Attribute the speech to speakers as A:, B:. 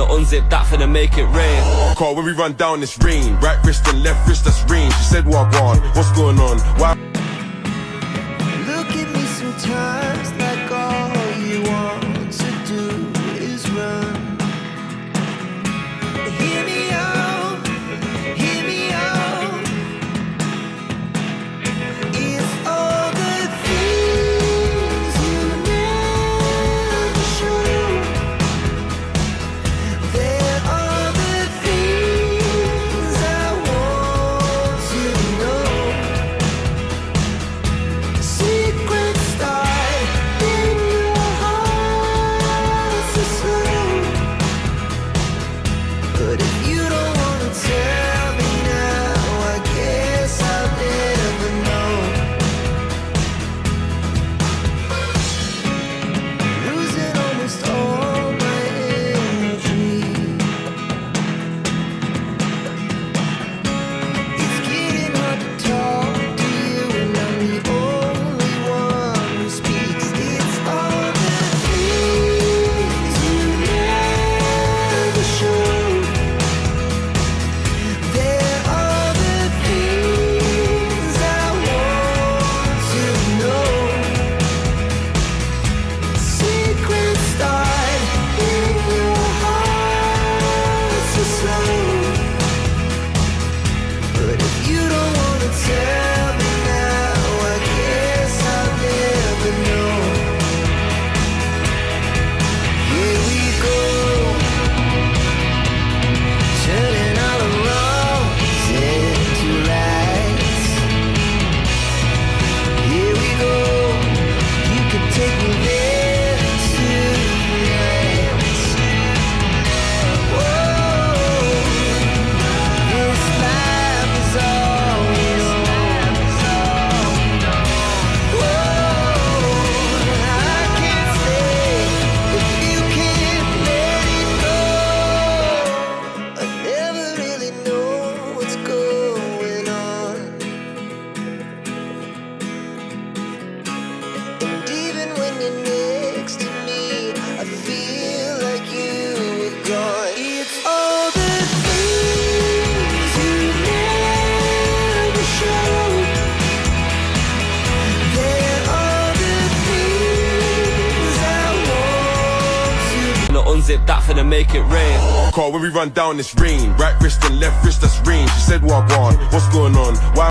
A: Finna unzip that, finna make it rain.
B: Call when we run down this rain. Right wrist and left wrist, that's rain. She said, Wagwan, what's going on? Why?
C: Look at me sometimes like all you want to do is run. Hear me out, hear me out. It's all the things you never show. There are the things I want to know. Secrets start in your heart so slow. But if you don't wanna tell me now, I guess I'll never know. Losing almost all my energy. It's getting hard to talk to you, and I'm the only one who speaks. It's all the things you never show. There are the things I want to know. Secrets start in your heart so slow. But if you don't wanna tell me now, I guess I'll never know. Here we go, turning all the wrongs into rights. Here we go, you can take me there tonight. Whoa, this life is all we know. Whoa, I can't stay if you can't let it go. I never really know what's going on. And even when you're next to me, I feel like you were gone. It's all the things you never show. There are the things I want to.
A: Finna unzip that, finna make it rain.
B: Call when we run down this rain. Right wrist and left wrist, that's rain. She said, Wagwan, what's going on? Why?